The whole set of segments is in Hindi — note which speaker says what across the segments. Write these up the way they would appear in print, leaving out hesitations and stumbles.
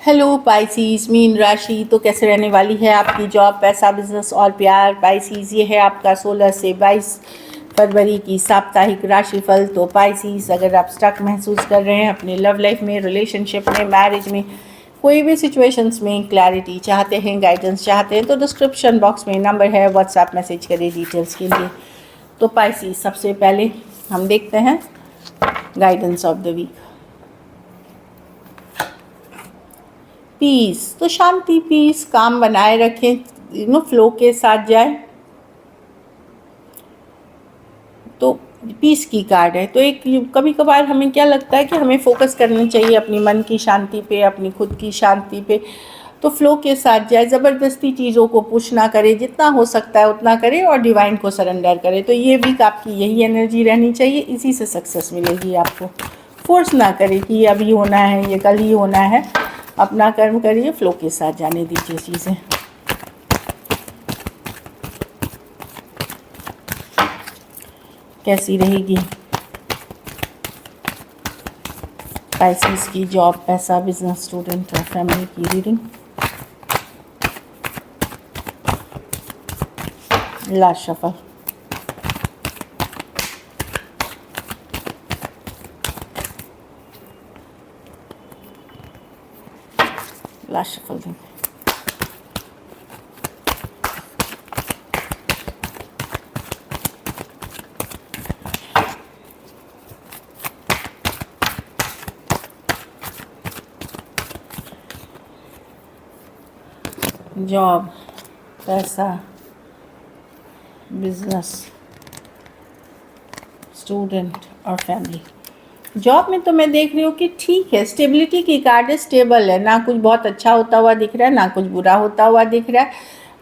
Speaker 1: हेलो पाइसीज, मीन राशि तो कैसे रहने वाली है आपकी जॉब, पैसा, बिजनेस और प्यार। पाइसीज, ये है आपका 16 से 22 फरवरी की साप्ताहिक राशिफल। तो पाइसीज, अगर आप स्टक महसूस कर रहे हैं अपने लव लाइफ में, रिलेशनशिप में, मैरिज में, कोई भी सिचुएशंस में क्लैरिटी चाहते हैं, गाइडेंस चाहते हैं, तो डिस्क्रिप्शन बॉक्स में नंबर है, व्हाट्सएप मैसेज करें डिटेल्स के लिए। तो पाइसीज, सबसे पहले हम देखते हैं guidance of the week. Peace, तो शांति, पीस, काम बनाए रखें, फ्लो के साथ जाए, तो पीस की कार्ड है। तो एक कभी कभार हमें क्या लगता है कि हमें फोकस करनी चाहिए अपनी मन की शांति पे, अपनी खुद की शांति पे, तो फ्लो के साथ जाए, ज़बरदस्ती चीज़ों को पुश ना करे, जितना हो सकता है उतना करे और डिवाइन को सरेंडर करे। तो ये वीक आपकी यही एनर्जी रहनी चाहिए, इसी से सक्सेस मिलेगी आपको। फोर्स ना करे कि ये अभी होना है, ये कल ही होना है, अपना कर्म करिए, फ्लो के साथ जाने दीजिए चीज़ें। कैसी रहेगी पाइसेस की जॉब, पैसा, बिजनेस, स्टूडेंट और फैमिली की reading. Last shuffle. Last shuffle देंगे। जॉब, पैसा, बिजनेस, स्टूडेंट और फैमिली। जॉब में तो मैं देख रही हूँ कि ठीक है, स्टेबिलिटी की कार्ड है, स्टेबल है, ना कुछ बहुत अच्छा होता हुआ दिख रहा है, ना कुछ बुरा होता हुआ दिख रहा है।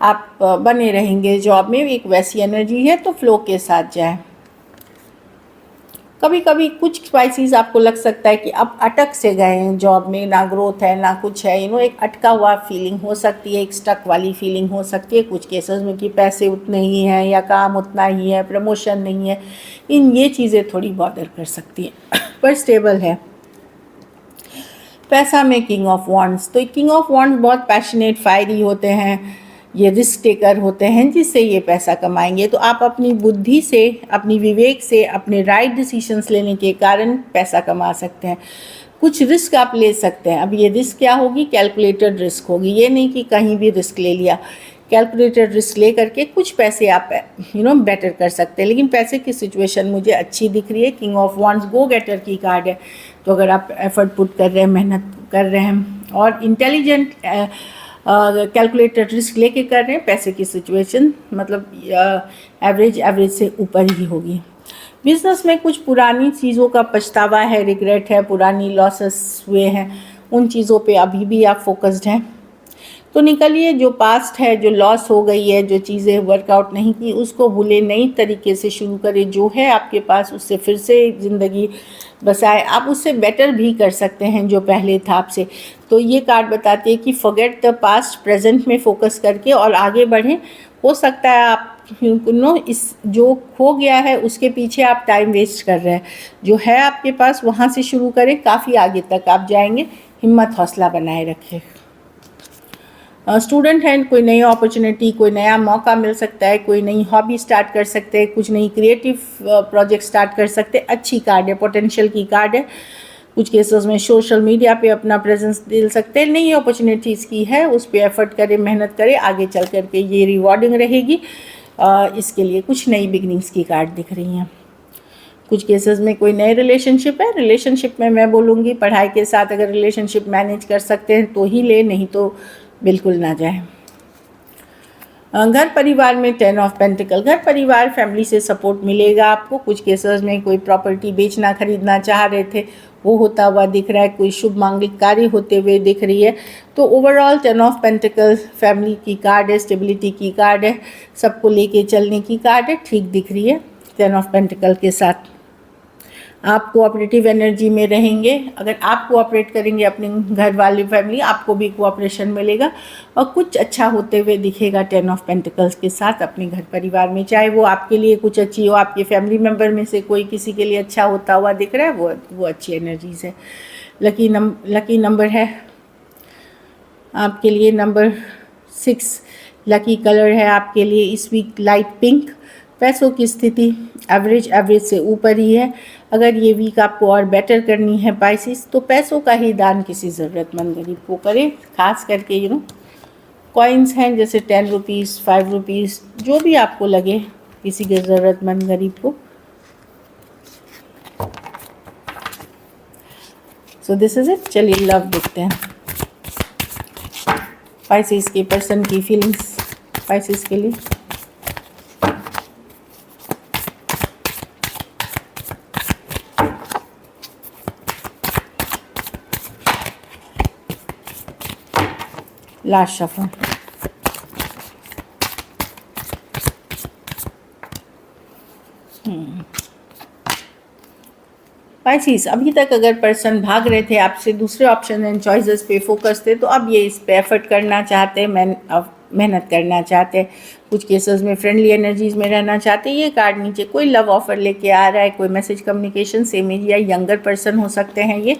Speaker 1: आप बने रहेंगे जॉब में, एक वैसी एनर्जी है, तो फ्लो के साथ जाए। कभी कभी कुछ स्पाइसीज आपको लग सकता है कि अब अटक से गए हैं जॉब में, ना ग्रोथ है ना कुछ है, एक अटका हुआ फीलिंग हो सकती है, एक स्टक वाली फीलिंग हो सकती है कुछ केसेस में, कि पैसे उतने ही हैं या काम उतना ही है, प्रमोशन नहीं है, ये चीज़ें थोड़ी बॉदर कर सकती हैं पर स्टेबल है। पैसा में किंग ऑफ वॉन्ड्स, तो किंग ऑफ वॉन्ड्स बहुत पैशनेट, फायरी होते हैं, ये रिस्क टेकर होते हैं, जिससे ये पैसा कमाएंगे। तो आप अपनी बुद्धि से, अपनी विवेक से, अपने राइट डिसीजंस लेने के कारण पैसा कमा सकते हैं। कुछ रिस्क आप ले सकते हैं। अब ये रिस्क क्या होगी? कैलकुलेटेड रिस्क होगी। ये नहीं कि कहीं भी रिस्क ले लिया, कैलकुलेटेड रिस्क ले करके कुछ पैसे आप बेटर कर सकते हैं। लेकिन पैसे की सिचुएशन मुझे अच्छी दिख रही है। King of wands go getter की कार्ड है। तो अगर आप एफर्ट पुट कर रहे हैं, मेहनत कर रहे हैं और इंटेलिजेंट कैलकुलेटेड रिस्क लेके कर रहे हैं, पैसे की सिचुएशन मतलब एवरेज से ऊपर ही होगी। बिजनेस में कुछ पुरानी चीज़ों का पछतावा है, रिग्रेट है, पुरानी लॉसेस हुए हैं, उन चीज़ों पे अभी भी आप फोकस्ड हैं। तो निकलिए, जो पास्ट है, जो लॉस हो गई है, जो चीज़ें वर्कआउट नहीं की, उसको भूले, नई तरीके से शुरू करें। जो है आपके पास उससे फिर से ज़िंदगी बसाए। आप उससे बेटर भी कर सकते हैं जो पहले था आपसे। तो ये कार्ड बताती है कि फॉरगेट द पास्ट, प्रेजेंट में फोकस करके और आगे बढ़ें। हो सकता है आप इस जो खो गया है उसके पीछे आप टाइम वेस्ट कर रहे हैं। जो है आपके पास वहाँ से शुरू करें, काफ़ी आगे तक आप जाएंगे। हिम्मत, हौसला बनाए रखें। स्टूडेंट हैं, कोई नई अपॉर्चुनिटी, कोई नया मौका मिल सकता है, कोई नई हॉबी स्टार्ट कर सकते हैं, कुछ नई क्रिएटिव प्रोजेक्ट स्टार्ट कर सकते हैं। अच्छी कार्ड है, पोटेंशियल की कार्ड है। कुछ केसेस में सोशल मीडिया पे अपना प्रेजेंस दे सकते हैं। नई अपॉर्चुनिटीज़ की है, उस पर एफर्ट करें, मेहनत करें, आगे चल करके ये रिवॉर्डिंग रहेगी। इसके लिए कुछ नई बिगनिंग्स की कार्ड दिख रही हैं। कुछ केसेस में कोई नए रिलेशनशिप है। रिलेशनशिप में मैं बोलूँगी पढ़ाई के साथ अगर रिलेशनशिप मैनेज कर सकते हैं तो ही ले, नहीं तो बिल्कुल ना जाए। घर परिवार में 10 ऑफ पेंटिकल, घर परिवार फैमिली से सपोर्ट मिलेगा आपको। कुछ केसेस में कोई प्रॉपर्टी बेचना खरीदना चाह रहे थे, वो होता हुआ दिख रहा है। कोई शुभ मांगलिक कार्य होते हुए दिख रही है। तो ओवरऑल 10 ऑफ पेंटिकल फैमिली की कार्ड है, स्टेबिलिटी की कार्ड है, सबको लेके चलने की कार्ड है, ठीक दिख रही है 10 ऑफ पेंटिकल के साथ। आप कोऑपरेटिव एनर्जी में रहेंगे। अगर आप कोऑपरेट करेंगे अपने घर वाले फैमिली, आपको भी कोऑपरेशन मिलेगा और कुछ अच्छा होते हुए दिखेगा 10 ऑफ पेंटिकल्स के साथ अपने घर परिवार में। चाहे वो आपके लिए कुछ अच्छी हो, आपके फैमिली मेम्बर में से कोई किसी के लिए अच्छा होता हुआ दिख रहा है, वो अच्छी एनर्जीज है। लकी नंबर है आपके लिए नंबर 6 लकी कलर है आपके लिए इस वीक लाइट पिंक। पैसों की स्थिति एवरेज से ऊपर ही है। अगर ये वीक आपको और बेटर करनी है पाइसिस, तो पैसों का ही दान किसी ज़रूरतमंद गरीब को करें। खास करके कॉइन्स हैं जैसे 10 रुपीज़ 5 रुपीज़, जो भी आपको लगे किसी के ज़रूरतमंद गरीब को। So this is it. चलिए लव देखते हैं। पाइसिस के पर्सन की फीलिंग्स पाइसिस के लिए। Last shuffle. पाइसिस, अभी तक अगर पर्सन भाग रहे थे आपसे, दूसरे ऑप्शन एंड चॉइसेस पे फोकस थे, तो अब ये इस पे एफर्ट करना चाहते हैं, मेहनत करना चाहते हैं। कुछ केसेस में फ्रेंडली एनर्जीज में रहना चाहते हैं। ये कार्ड नीचे कोई लव ऑफर लेके आ रहा है, कोई मैसेज कम्युनिकेशन से एज या यंगर पर्सन हो सकते हैं ये।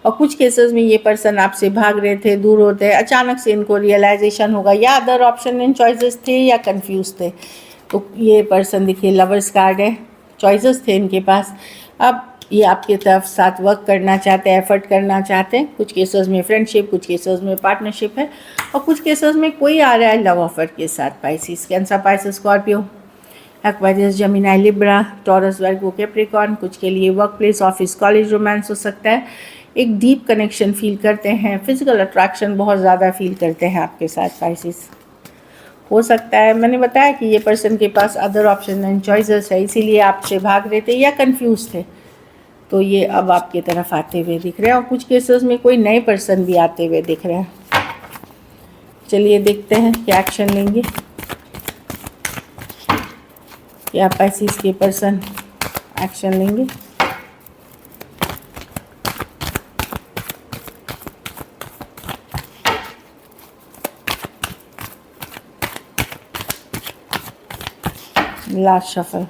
Speaker 1: और कुछ केसेस में ये पर्सन आपसे भाग रहे थे, दूर होते हैं, अचानक से इनको रियलाइजेशन होगा, या अदर ऑप्शन एंड चॉइसेस थे या कंफ्यूज थे। तो ये पर्सन देखिए लवर्स कार्ड है, चॉइसेस थे इनके पास। अब ये आपके तरफ साथ वर्क करना चाहते हैं, एफर्ट करना चाहते हैं। कुछ केसेस में फ्रेंडशिप, कुछ केसेस में पार्टनरशिप है, और कुछ केसेस में कोई आ रहा है लव ऑफर के साथ। Pisces, Cancer, Pisces, Scorpio, Aquarius, Gemini, Libra, Taurus, Virgo, Capricorn. कुछ के लिए work place, office, college romance हो सकता है। एक डीप कनेक्शन फील करते हैं, फिजिकल अट्रैक्शन बहुत ज़्यादा फील करते हैं आपके साथ पाइसिस। हो सकता है, मैंने बताया कि ये पर्सन के पास अदर ऑप्शन एंड चॉइसेस है, इसीलिए आपसे भाग रहे थे या कंफ्यूज थे, तो ये अब आपकी तरफ आते हुए दिख रहे हैं। और कुछ केसेस में कोई नए पर्सन भी आते हुए दिख रहे हैं। चलिए देखते हैं क्या एक्शन लेंगे, क्या पाइसिस के पर्सन एक्शन लेंगे। Last shuffle.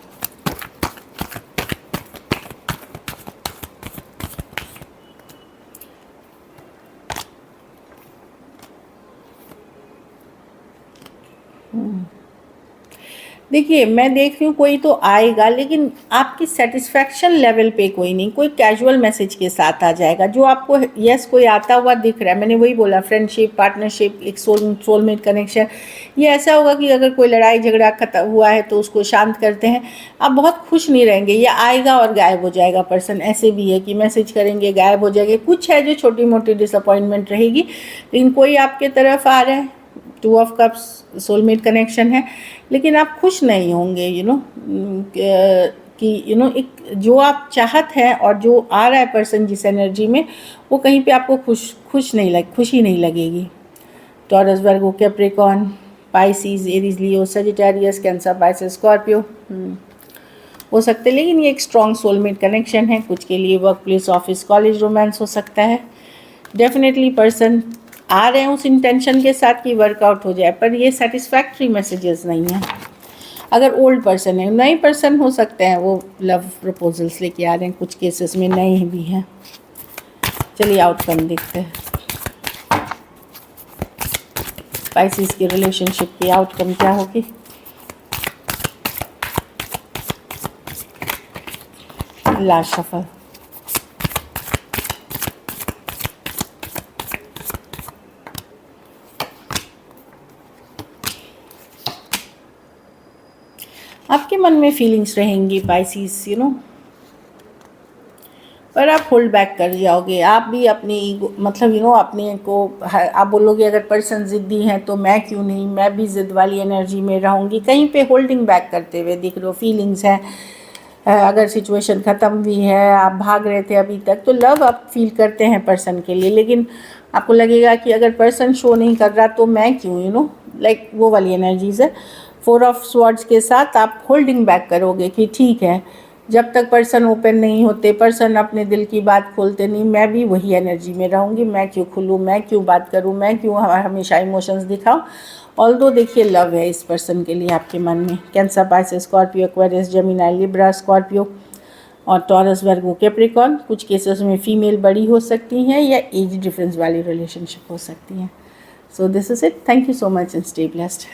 Speaker 1: देखिए, मैं देख रही हूँ कोई तो आएगा, लेकिन आपकी सेटिस्फैक्शन लेवल पे कोई नहीं। कोई कैजुअल मैसेज के साथ आ जाएगा जो आपको यस कोई आता हुआ दिख रहा है। मैंने वही बोला, फ्रेंडशिप, पार्टनरशिप, एक सोलमेट कनेक्शन। ये ऐसा होगा कि अगर कोई लड़ाई झगड़ा खत्म हुआ है तो उसको शांत करते हैं, आप बहुत खुश नहीं रहेंगे। ये आएगा और गायब हो जाएगा पर्सन। ऐसे भी है कि मैसेज करेंगे, गायब हो जाएंगे। कुछ है जो छोटी मोटी डिसअपॉइंटमेंट रहेगी, लेकिन कोई आपके तरफ आ रहा है। 2 ऑफ कप्स, सोलमेट कनेक्शन है, लेकिन आप खुश नहीं होंगे। कि एक जो आप चाहत हैं और जो आ रहा है पर्सन जिस एनर्जी में, वो कहीं पे आपको खुशी नहीं लगेगी। Taurus, Virgo, Capricorn, Pisces, Aries, लियो, सजिटेरियस, कैंसर, पाइसिस, स्कॉर्पियो हो सकते हैं, लेकिन ये एक स्ट्रॉन्ग सोलमेट कनेक्शन है। कुछ के लिए work place, office, college romance हो सकता है। डेफिनेटली पर्सन आ रहे हैं उस इंटेंशन के साथ कि वर्कआउट हो जाए, पर ये सेटिस्फैक्ट्री मैसेजेस नहीं है। अगर ओल्ड पर्सन है, नए पर्सन हो सकते हैं, वो लव प्रपोजल्स लेके आ रहे हैं। कुछ केसेस में नए भी हैं। चलिए आउटकम देखते हैं, पाइसिस के रिलेशनशिप की आउटकम क्या होगी। Last shuffle. आपके मन में फीलिंग्स रहेंगी पाइसिस, पर आप होल्ड बैक कर जाओगे। आप भी अपनी ईगो, मतलब अपने को आप बोलोगे अगर पर्सन ज़िद्दी हैं तो मैं क्यों नहीं, मैं भी ज़िद वाली एनर्जी में रहूँगी। कहीं पे होल्डिंग बैक करते हुए दिख रहे हो। फीलिंग्स हैं, अगर सिचुएशन ख़त्म भी है, आप भाग रहे थे अभी तक, तो लव आप फील करते हैं पर्सन के लिए, लेकिन आपको लगेगा कि अगर पर्सन शो नहीं कर रहा तो मैं क्यों, लाइक वो वाली एनर्जीज़ है। 4 ऑफ स्वॉर्ड्स के साथ आप होल्डिंग बैक करोगे कि ठीक है, जब तक पर्सन ओपन नहीं होते, पर्सन अपने दिल की बात खोलते नहीं, मैं भी वही एनर्जी में रहूँगी। मैं क्यों खुलूँ, मैं क्यों बात करूँ, मैं क्यों हमेशा इमोशंस दिखाऊँ। ऑल्दो देखिए लव है इस पर्सन के लिए आपके मन में। Cancer, Pisces, Scorpio, Aquarius, Gemini, Libra, Scorpio और टॉरस, वर्गो, कैप्रिकॉर्न। कुछ केसेस में फीमेल बड़ी हो सकती हैं या एज डिफरेंस वाली रिलेशनशिप हो सकती हैं। So this is it. Thank you so much and stay blessed.